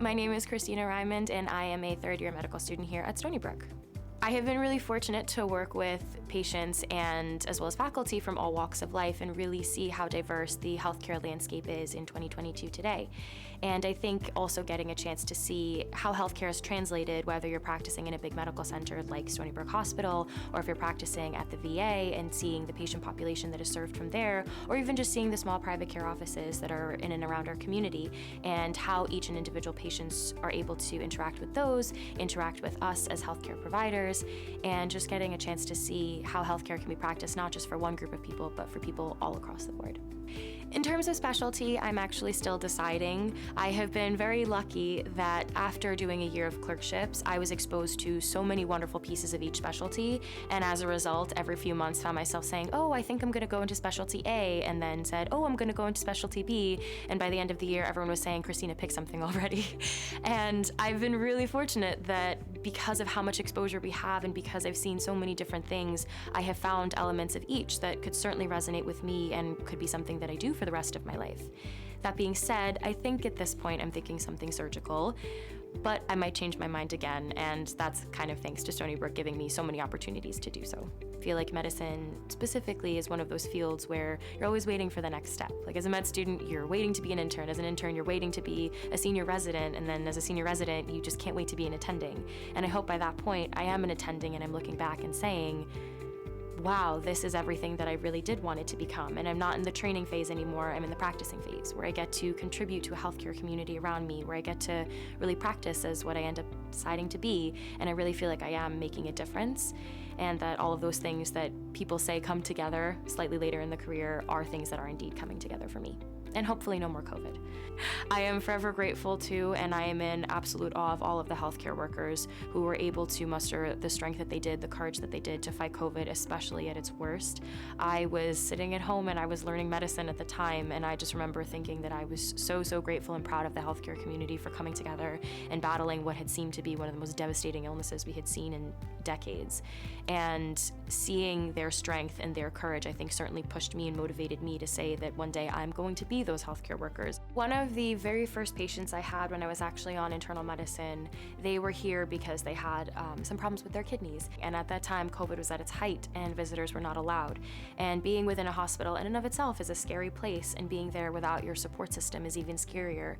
My name is Christina Rymond, and I am a third-year medical student here at Stony Brook. I have been really fortunate to work with patients and as well as faculty from all walks of life and really see how diverse the healthcare landscape is in 2022 today. And I think also getting a chance to see how healthcare is translated, whether you're practicing in a big medical center like Stony Brook Hospital, or if you're practicing at the VA and seeing the patient population that is served from there, or even just seeing the small private care offices that are in and around our community, and how each and individual patients are able to interact with those, interact with us as healthcare providers, and just getting a chance to see how healthcare can be practiced not just for one group of people, but for people all across the board. In terms of specialty, I'm actually still deciding. I have been very lucky that after doing a year of clerkships, I was exposed to so many wonderful pieces of each specialty, and as a result, every few months found myself saying, oh, I think I'm gonna go into specialty A, and then said, oh, I'm gonna go into specialty B, and by the end of the year, everyone was saying, Christina, pick something already. And I've been really fortunate that because of how much exposure we have and because I've seen so many different things, I have found elements of each that could certainly resonate with me and could be something that I do for the rest of my life. That being said, I think at this point I'm thinking something surgical, but I might change my mind again, and that's kind of thanks to Stony Brook giving me so many opportunities to do so. I feel like medicine specifically is one of those fields where you're always waiting for the next step. Like as a med student, you're waiting to be an intern. As an intern, you're waiting to be a senior resident, and then as a senior resident, you just can't wait to be an attending. And I hope by that point, I am an attending and I'm looking back and saying, wow, this is everything that I really did want it to become. And I'm not in the training phase anymore, I'm in the practicing phase, where I get to contribute to a healthcare community around me, where I get to really practice as what I end up deciding to be. And I really feel like I am making a difference, and that all of those things that people say come together slightly later in the career are things that are indeed coming together for me. And hopefully no more COVID. I am forever grateful to, and I am in absolute awe of all of the healthcare workers who were able to muster the strength that they did, the courage that they did to fight COVID, especially at its worst. I was sitting at home and I was learning medicine at the time, and I just remember thinking that I was so grateful and proud of the healthcare community for coming together and battling what had seemed to be one of the most devastating illnesses we had seen in decades. And seeing their strength and their courage, I think, certainly pushed me and motivated me to say that one day I'm going to be those healthcare workers. One of the very first patients I had when I was actually on internal medicine, they were here because they had some problems with their kidneys. And at that time, COVID was at its height and visitors were not allowed. And being within a hospital in and of itself is a scary place, and being there without your support system is even scarier.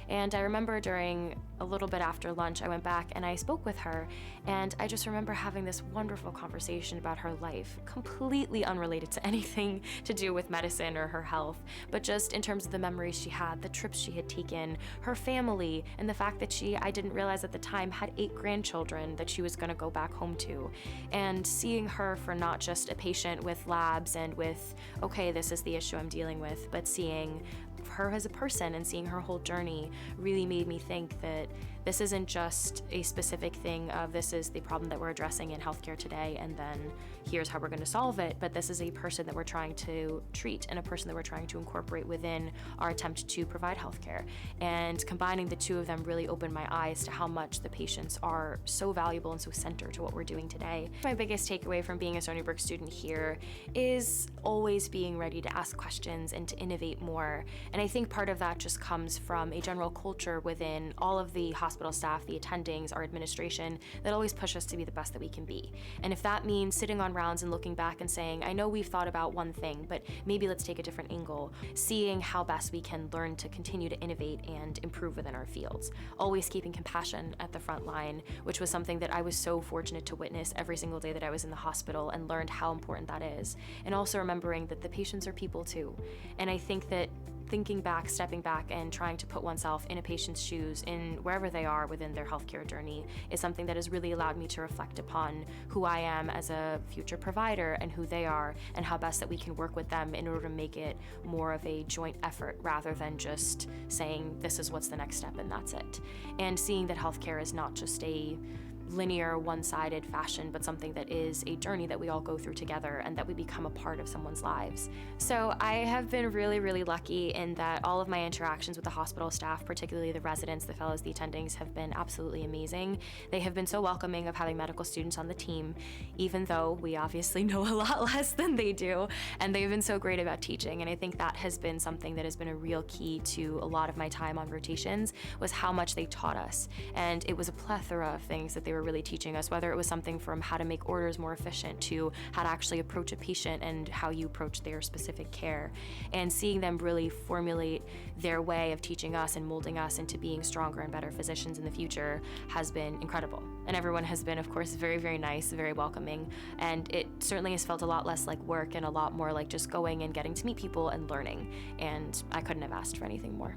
And I remember during a little bit after lunch, I went back and I spoke with her, and I just remember having this wonderful conversation about her life, completely unrelated to anything to do with medicine or her health, but just in terms of the memories she had, the trips she had taken, her family, and the fact that I didn't realize at the time, had 8 grandchildren that she was gonna go back home to. And seeing her for not just a patient with labs and with, okay, this is the issue I'm dealing with, but seeing her as a person and seeing her whole journey really made me think that this isn't just a specific thing of this is the problem that we're addressing in healthcare today and then here's how we're going to solve it, but this is a person that we're trying to treat and a person that we're trying to incorporate within our attempt to provide healthcare. And combining the two of them really opened my eyes to how much the patients are so valuable and so central to what we're doing today. My biggest takeaway from being a Stony Brook student here is always being ready to ask questions and to innovate more. And I think part of that just comes from a general culture within all of the hospital staff, the attendings, our administration, that always push us to be the best that we can be. And if that means sitting on rounds and looking back and saying, I know we've thought about one thing, but maybe let's take a different angle, seeing how best we can learn to continue to innovate and improve within our fields. Always keeping compassion at the front line, which was something that I was so fortunate to witness every single day that I was in the hospital and learned how important that is. And also remembering that the patients are people too. And I think that thinking back, stepping back, and trying to put oneself in a patient's shoes in wherever they are within their healthcare journey is something that has really allowed me to reflect upon who I am as a future provider and who they are and how best that we can work with them in order to make it more of a joint effort rather than just saying this is what's the next step and that's it. And seeing that healthcare is not just a linear, one-sided fashion, but something that is a journey that we all go through together and that we become a part of someone's lives. So I have been really, really lucky in that all of my interactions with the hospital staff, particularly the residents, the fellows, the attendings, have been absolutely amazing. They have been so welcoming of having medical students on the team, even though we obviously know a lot less than they do, and they've been so great about teaching. And I think that has been something that has been a real key to a lot of my time on rotations, was how much they taught us. And it was a plethora of things that they were really teaching us, whether it was something from how to make orders more efficient to how to actually approach a patient and how you approach their specific care. And seeing them really formulate their way of teaching us and molding us into being stronger and better physicians in the future has been incredible. And everyone has been, of course, very, very nice, very welcoming. And it certainly has felt a lot less like work and a lot more like just going and getting to meet people and learning. And I couldn't have asked for anything more.